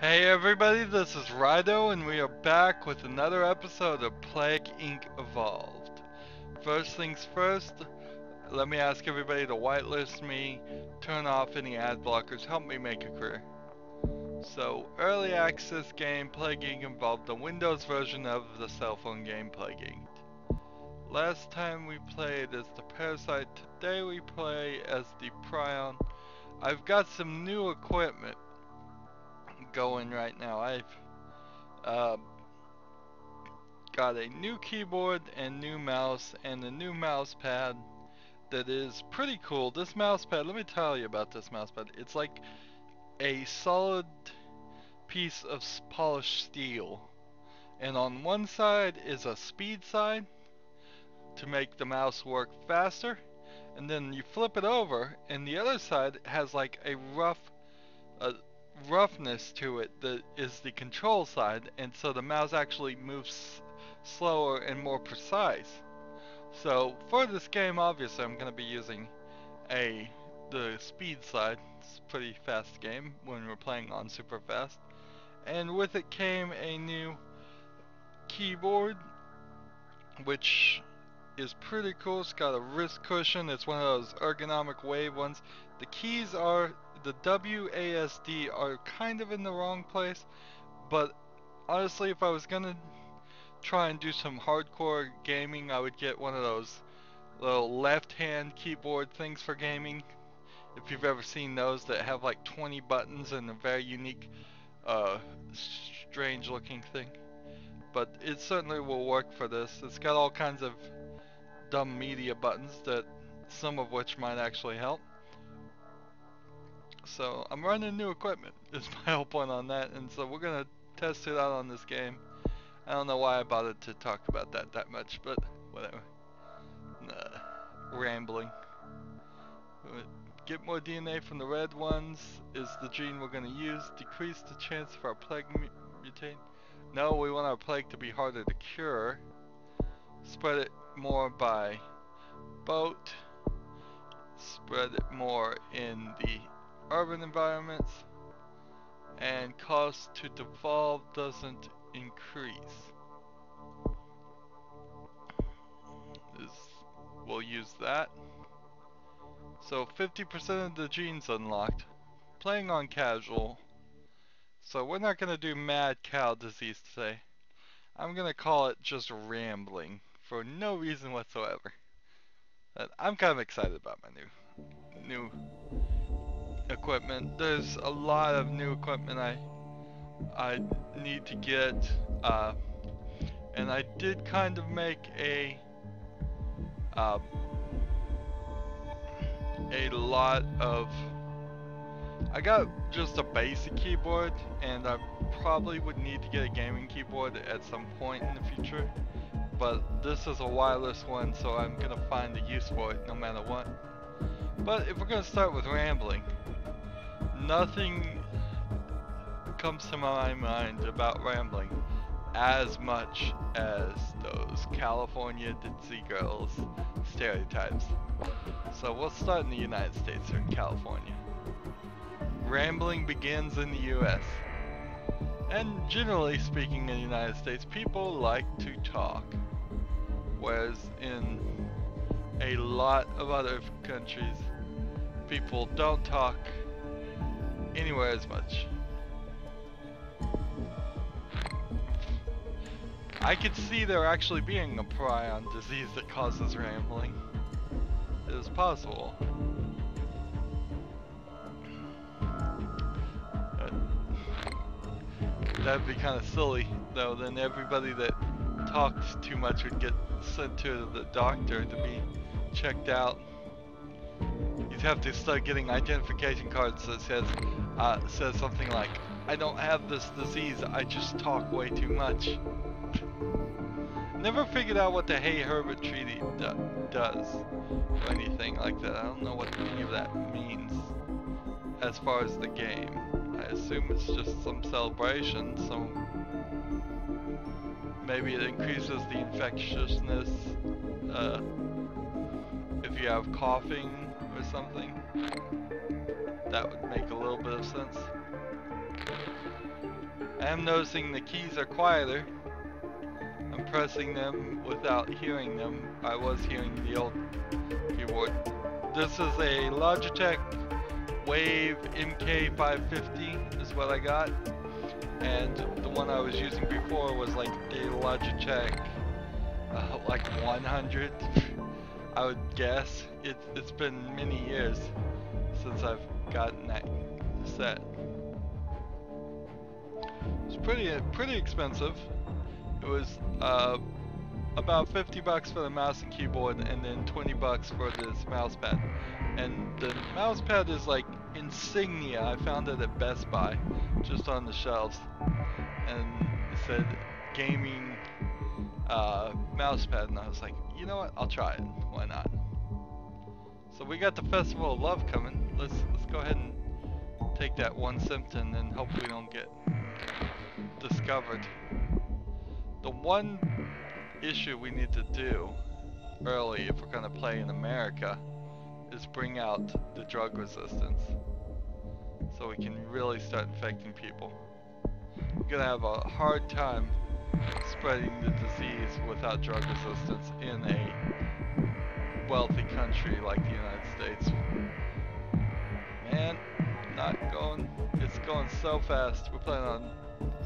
Hey everybody, this is Rydo and we are back with another episode of Plague Inc. Evolved. First things first, let me ask everybody to whitelist me, turn off any ad blockers, help me make a career. So, early access game Plague Inc. involved the Windows version of the cell phone game Plague Inc. Last time we played as the Parasite, today we play as the Prion. I've got some new equipment going right now. I've got a new keyboard and new mouse and a new mouse pad that is pretty cool. This mouse pad, let me tell you about this mouse pad. It's like a solid piece of polished steel, and on one side is a speed side to make the mouse work faster, and then you flip it over and the other side has like a roughness to it that is the control side, and so the mouse actually moves slower and more precise. So for this game, obviously I'm going to be using the speed side. It's a pretty fast game when we're playing on super fast. And with it came a new keyboard, which is pretty cool. It's got a wrist cushion. It's one of those ergonomic wave ones. The keys are, the WASD are kind of in the wrong place, but honestly, if I was gonna try and do some hardcore gaming, I would get one of those little left-hand keyboard things for gaming. If you've ever seen those that have like 20 buttons and a very unique, strange-looking thing. But it certainly will work for this. It's got all kinds of dumb media buttons that some of which might actually help. So I'm running new equipment is my whole point on that, and so we're gonna test it out on this game. I don't know why I bothered to talk about that much, but whatever. Rambling. Get more DNA from the red ones is the gene we're gonna use. Decrease the chance for our plague mutate. No, we want our plague to be harder to cure. Spread it more by boat. Spread it more in the urban environments. And cost to devolve doesn't increase. We'll use that. So 50% of the genes unlocked. Playing on casual. So we're not going to do mad cow disease today. I'm going to call it just rambling for no reason whatsoever. But I'm kind of excited about my new equipment. There's a lot of new equipment I need to get, and I did kind of make a lot of. I got just a basic keyboard, and I probably would need to get a gaming keyboard at some point in the future. But this is a wireless one, so I'm gonna find a use for it no matter what. But if we're gonna start with rambling, nothing comes to my mind about rambling as much as those California Ditzy girls stereotypes. So we'll start in the United States or in California. Rambling begins in the US. And generally speaking in the United States, people like to talk. Whereas in a lot of other countries, people don't talk anywhere as much. I could see there actually being a prion disease that causes rambling. It is possible. That'd be kind of silly, though. Then everybody that talked too much would get sent to the doctor to be checked out. You'd have to start getting identification cards that says something like, "I don't have this disease, I just talk way too much." Never figured out what the Hey Herbert Treaty does, or anything like that. I don't know what any of that means as far as the game. I assume it's just some celebration, so maybe it increases the infectiousness if you have coughing or something. That would make a little bit of sense. I am noticing the keys are quieter. I'm pressing them without hearing them. I was hearing the old keyboard. This is a Logitech Wave MK550 is what I got. And the one I was using before was like a Logitech like 100. I would guess. It's been many years since I've gotten that set. It's pretty expensive. It was about 50 bucks for the mouse and keyboard, and then 20 bucks for this mouse pad. And the mouse pad is like insignia. I found it at Best Buy, just on the shelves, and it said gaming mouse pad, and I was like, you know what? I'll try it. Why not? So we got the Festival of Love coming. Let's go ahead and take that one symptom and hope we don't get discovered. The one issue we need to do early if we're gonna play in America is bring out the drug resistance, so we can really start infecting people. We're gonna have a hard time spreading the disease without drug resistance in a wealthy country like the United States. Man, not going. It's going so fast. We're playing on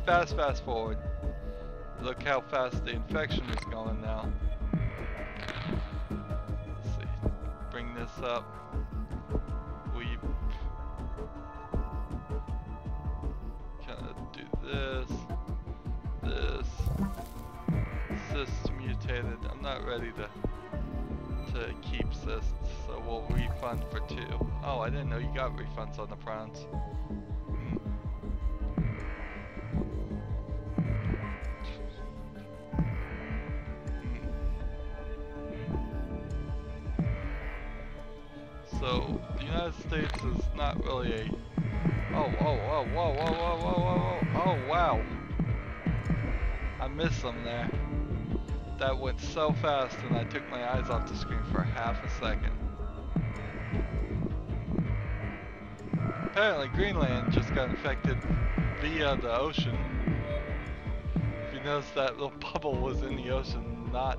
fast forward. Look how fast the infection is going now. Let's see. Bring this up. We kind of do this. Cyst mutated. I'm not ready to keep cysts, so we'll refund for 2. Oh, I didn't know you got refunds on the Prions. So the United States is not really a. Oh, wow! I missed them there. That went so fast, and I took my eyes off the screen for half a second. Apparently, Greenland just got infected via the ocean. If you notice, that little bubble was in the ocean, not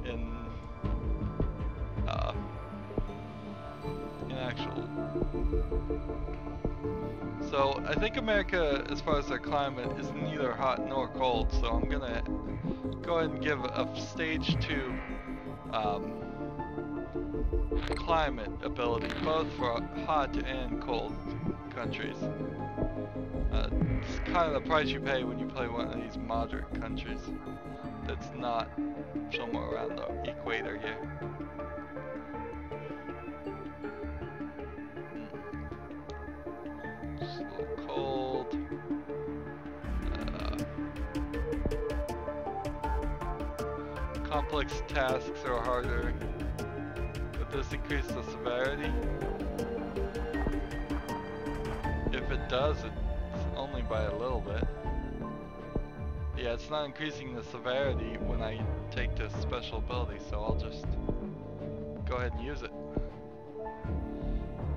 in actual. So I think America, as far as their climate, is neither hot nor cold. So I'm gonna go ahead and give a stage 2 climate ability, both for hot and cold countries. It's kind of the price you pay when you play one of these moderate countries that's not somewhere around the equator here. Just a little cold. Complex tasks are harder. Would this increase the severity? If it does, it's only by a little bit. Yeah, it's not increasing the severity when I take this special ability, so I'll just go ahead and use it.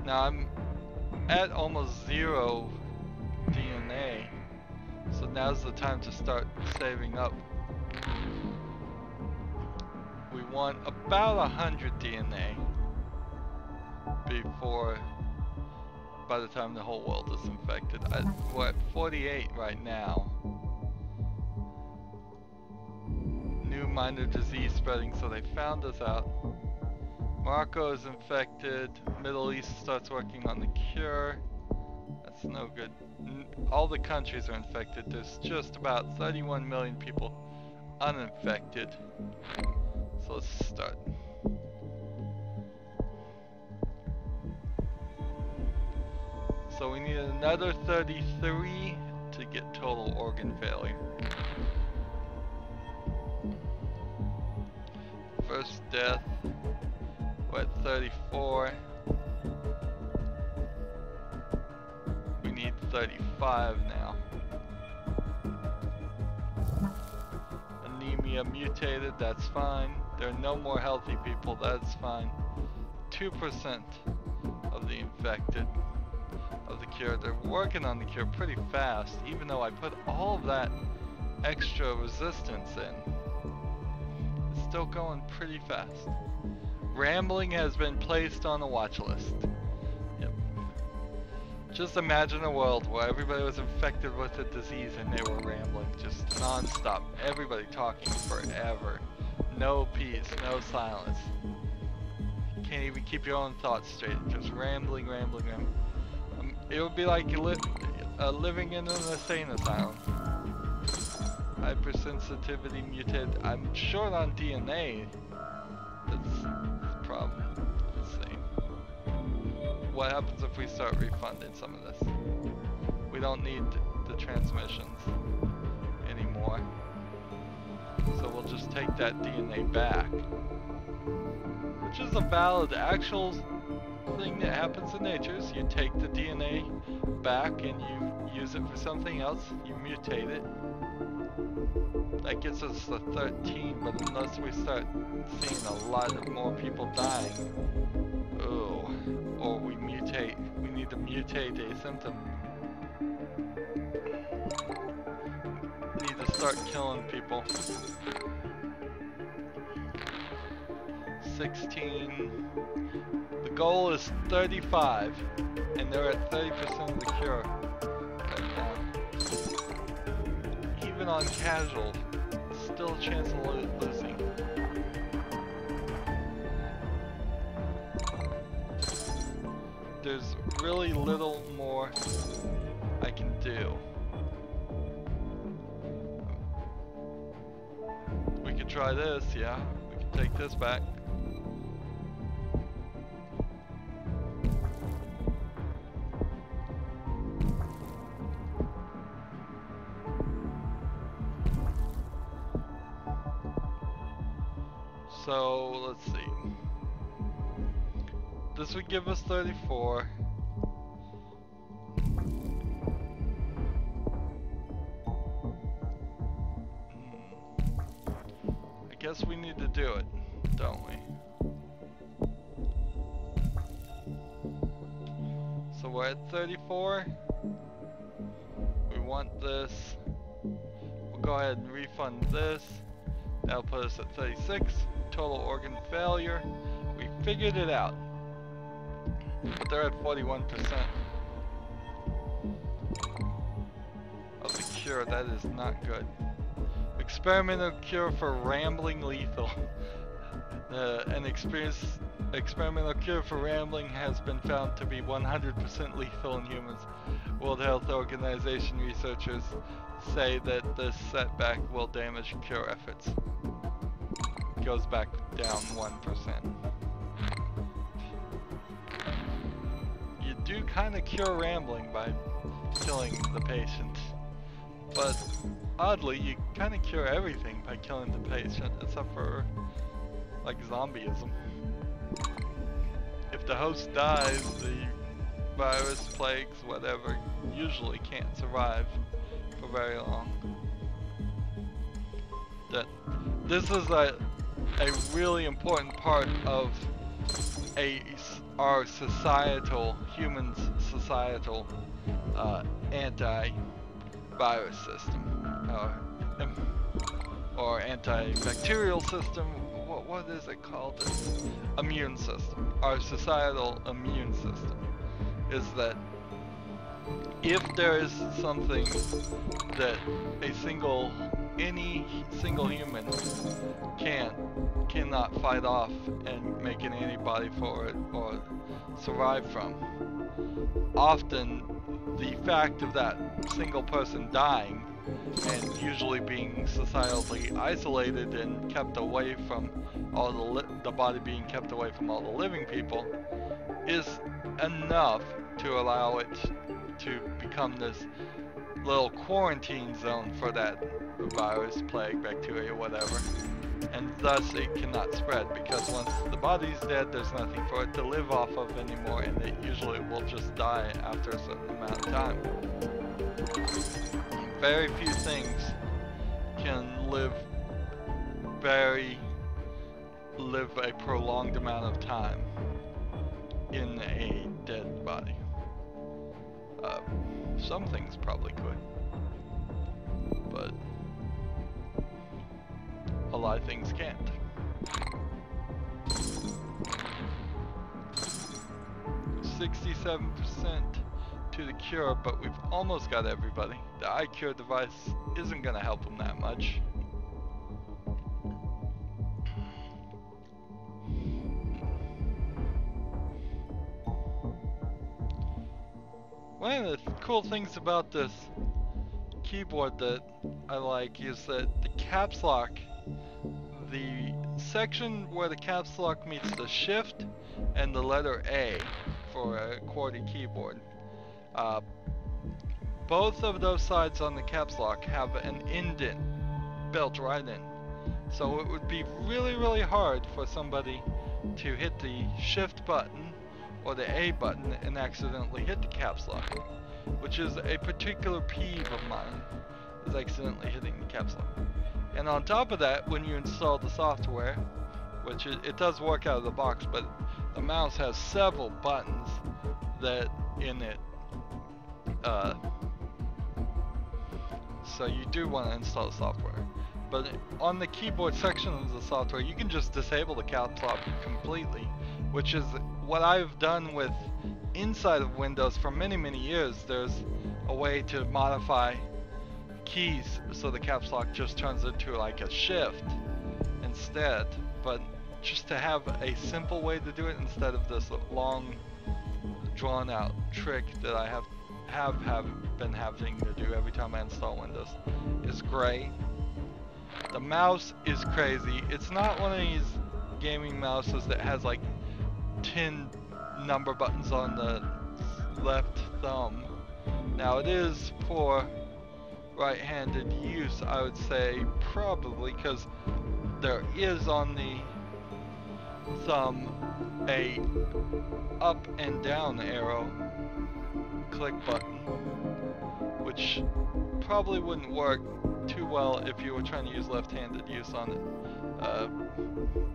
Now I'm at almost 0 DNA, so now's the time to start saving up. We want about 100 DNA before, by the time the whole world is infected. We're at 48 right now. New minor disease spreading, so they found us out. Morocco is infected. Middle East starts working on the cure. That's no good. All the countries are infected. There's just about 31 million people uninfected. So let's start. So we need another 33 to get total organ failure. First death, we're at 34. We need 35 now. Anemia mutated, that's fine. There are no more healthy people, that's fine. 2% of the infected. of the cure. They're working on the cure pretty fast, even though I put all of that extra resistance in. It's still going pretty fast. Rambling has been placed on the watch list. Yep. Just imagine a world where everybody was infected with a disease and they were rambling just non-stop. Everybody talking forever. No peace, no silence. Can't even keep your own thoughts straight. Just rambling, rambling, rambling. It would be like living in an insane asylum. Hypersensitivity mutated. I'm short on DNA. That's the problem. Let's see. What happens if we start refunding some of this? We don't need the transmissions anymore. So we'll just take that DNA back. Which is a valid, actual thing that happens in nature. So you take the DNA back and you use it for something else. You mutate it. That gets us to 13, but unless we start seeing a lot of more people dying, or we mutate, we need to mutate a symptom. Need to start killing people. 16. The goal is 35, and they're at 30% of the cure right now. Even on casual, still a chance of losing. There's really little more I can do. We could try this, yeah. We could take this back. So, let's see. This would give us 34. I guess we need to do it, don't we? So we're at 34. We want this. We'll go ahead and refund this. That'll put us at 36. Total organ failure. We figured it out. But they're at 41% of the cure. That is not good. Experimental cure for rambling lethal. An experimental cure for rambling has been found to be 100% lethal in humans. World Health Organization researchers say that this setback will damage cure efforts. Goes back down 1%. You do kind of cure rambling by killing the patient, but oddly you kind of cure everything by killing the patient, except for like zombieism. If the host dies, the virus, plagues, whatever, usually can't survive for very long. This is a really important part of our societal, humans' societal anti-virus system, or antibacterial system. What is it called? Immune system. Our societal immune system is that if there is something that any single human cannot fight off and make an antibody for it or survive from, often the fact of that single person dying and usually being societally isolated and kept away from all the body being kept away from all the living people is enough to allow it to become this little quarantine zone for that virus, plague, bacteria, whatever, and thus it cannot spread, because once the body's dead, there's nothing for it to live off of anymore, and it usually will just die after a certain amount of time. Very few things can live a prolonged amount of time in a dead body. Some things probably could, but a lot of things can't. 67% to the cure, but we've almost got everybody. The iCure device isn't going to help them that much. One of the cool things about this keyboard that I like is that the caps lock, the section where the caps lock meets the shift and the letter A for a QWERTY keyboard, both of those sides on the caps lock have an indent built right in. So it would be really hard for somebody to hit the shift button or the A button and accidentally hit the caps lock, which is a particular peeve of mine, is accidentally hitting the caps lock. And on top of that, when you install the software, which it does work out of the box, but the mouse has several buttons that in it, so you do want to install the software. But on the keyboard section of the software, you can just disable the caps lock completely, which is what I've done with inside of Windows for many years. There's a way to modify keys so the caps lock just turns into like a shift instead, but just to have a simple way to do it instead of this long drawn out trick that I have been having to do every time I install Windows is great. The mouse is crazy. It's not one of these gaming mouses that has like 10 number buttons on the left thumb. Now it is for right-handed use, I would say, probably, because there is on the thumb a up and down arrow click button, which probably wouldn't work too well if you were trying to use left-handed use on it,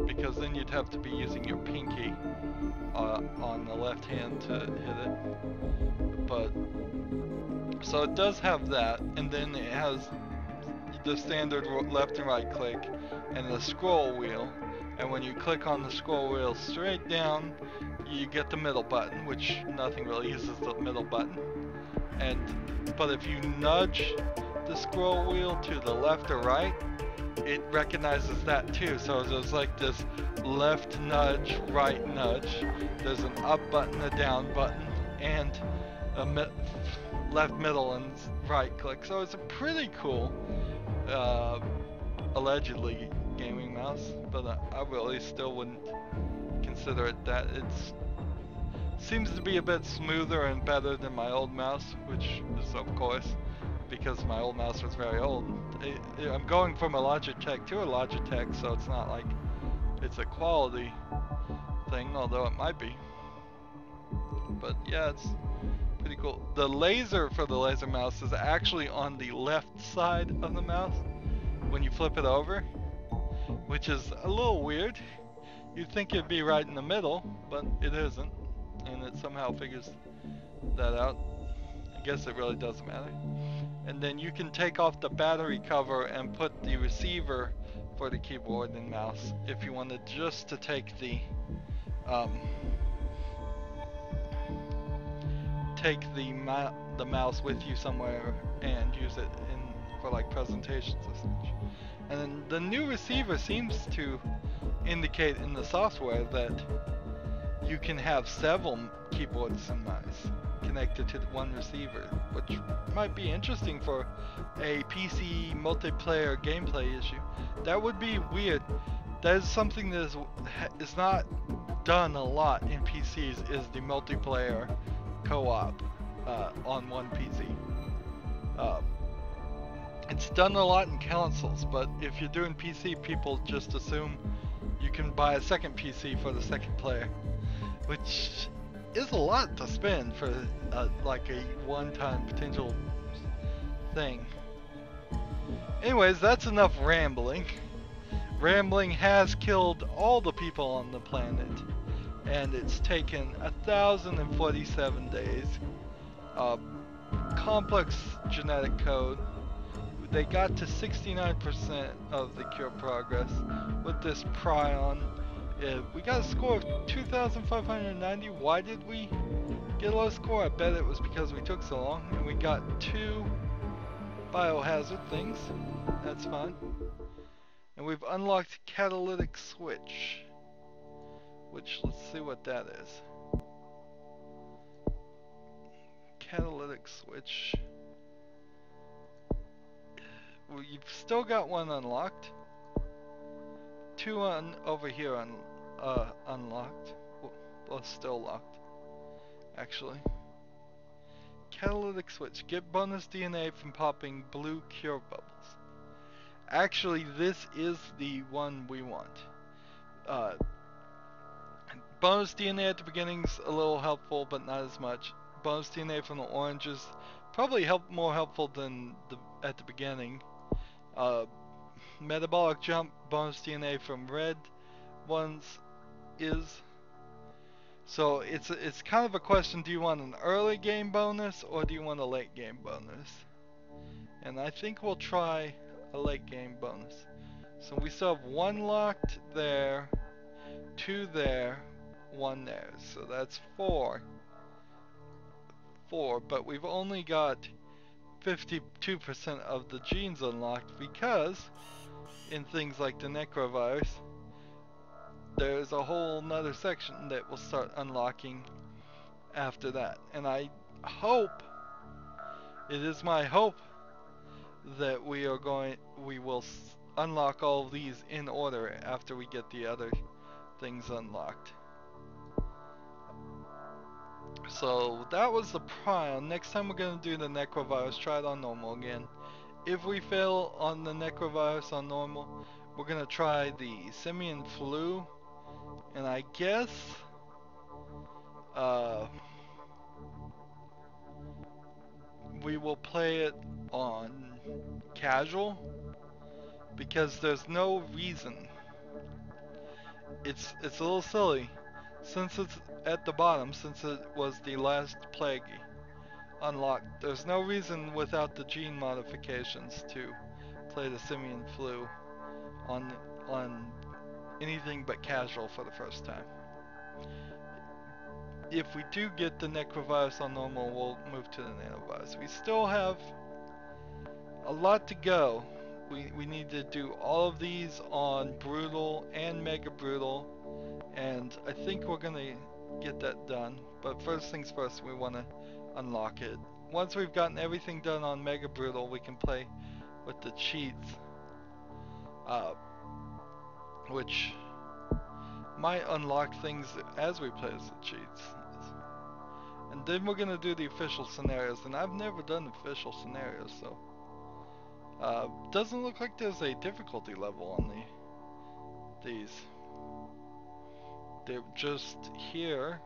because then you'd have to be using your pinky on the left hand to hit it. But so it does have that, and then it has the standard left and right click and the scroll wheel, and when you click on the scroll wheel straight down, you get the middle button, which nothing really uses the middle button. But if you nudge the scroll wheel to the left or right, it recognizes that too. So there's like this left nudge, right nudge. There's an up button, a down button, and a left, middle, and right click. So it's a pretty cool, allegedly gaming mouse, but I really still wouldn't consider it that. It seems to be a bit smoother and better than my old mouse, which is of course because my old mouse was very old. I'm going from a Logitech to a Logitech, so it's not like it's a quality thing, although it might be. But yeah, it's pretty cool. The laser for the laser mouse is actually on the left side of the mouse when you flip it over, which is a little weird. You'd think it'd be right in the middle, but it isn't, and it somehow figures that out. I guess it really doesn't matter. And then you can take off the battery cover and put the receiver for the keyboard and mouse if you wanted just to take the mouse with you somewhere and use it for like presentations and such. And then the new receiver seems to indicate in the software that you can have several keyboards and mice connected to one receiver, which might be interesting for a PC multiplayer gameplay issue. That would be weird. That is something that is not done a lot in PCs, is the multiplayer co-op on one PC. It's done a lot in consoles, but if you're doing PC, people just assume you can buy a second PC for the second player, which is a lot to spend for like a one-time potential thing. Anyways, that's enough rambling. Rambling has killed all the people on the planet, and it's taken 1,047 days. complex genetic code. They got to 69% of the cure progress with this Prion. We got a score of 2,590. Why did we get a low score? I bet it was because we took so long, and we got 2 biohazard things. That's fine. And we've unlocked catalytic switch, which, let's see what that is. Catalytic switch. Well, you've still got 1 unlocked. 2 over here unlocked. Well, still locked, actually. Catalytic switch. Get bonus DNA from popping blue cure bubbles. Actually, this is the one we want. Bonus DNA at the beginning's a little helpful, but not as much. Bonus DNA from the oranges probably more helpful than at the beginning. Metabolic jump bonus DNA from red ones is. So it's kind of a question: do you want an early game bonus or do you want a late game bonus? And I think we'll try a late game bonus. So we still have 1 locked there, 2 there, 1 there. So that's 4. But we've only got 52% of the genes unlocked because in things like the necrovirus, there's a whole nother section that will start unlocking after that. And I hope, it is my hope, that we will unlock all of these in order after we get the other things unlocked. So that was the Prion. Next time we're going to do the necrovirus, try it on normal again. If we fail on the necrovirus on normal, we're going to try the simian flu, and I guess we will play it on casual, because there's no reason. It's a little silly, since it's at the bottom, since it was the last plague unlocked. There's no reason without the gene modifications to play the simian flu on anything but casual for the first time. If we do get the necrovirus on normal, we'll move to the nanovirus. We still have a lot to go. We need to do all of these on brutal and mega brutal, and I think we're gonna get that done. But first things first, we want to unlock it. Once we've gotten everything done on mega brutal, we can play with the cheats, which might unlock things as we play as the cheats. And then we're gonna do the official scenarios, and I've never done official scenarios, so doesn't look like there's a difficulty level on these. They're just here.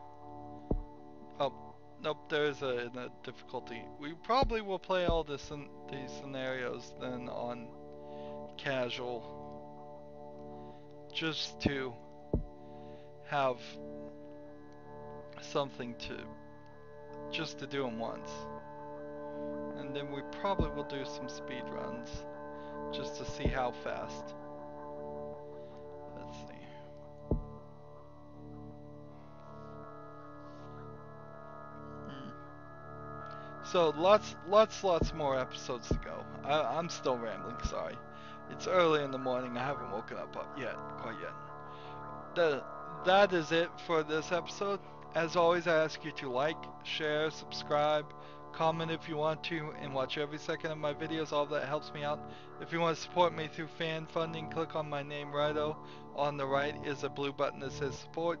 Oh, nope, there's a difficulty. We probably will play all these scenarios then on casual, just to have something just to do them once. And then we probably will do some speed runs just to see how fast. Let's see. So lots more episodes to go. I'm still rambling, sorry. It's early in the morning, I haven't woken up quite yet. That is it for this episode. As always, I ask you to like, share, subscribe, comment if you want to, and watch every second of my videos. All that helps me out. If you want to support me through fan funding, click on my name, Rydo. On the right is a blue button that says support.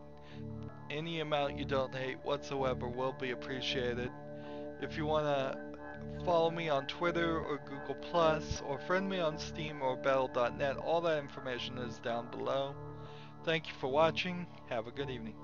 Any amount you donate whatsoever will be appreciated. If you want to follow me on Twitter or Google Plus, or friend me on Steam or Battle.net, all that information is down below. Thank you for watching. Have a good evening.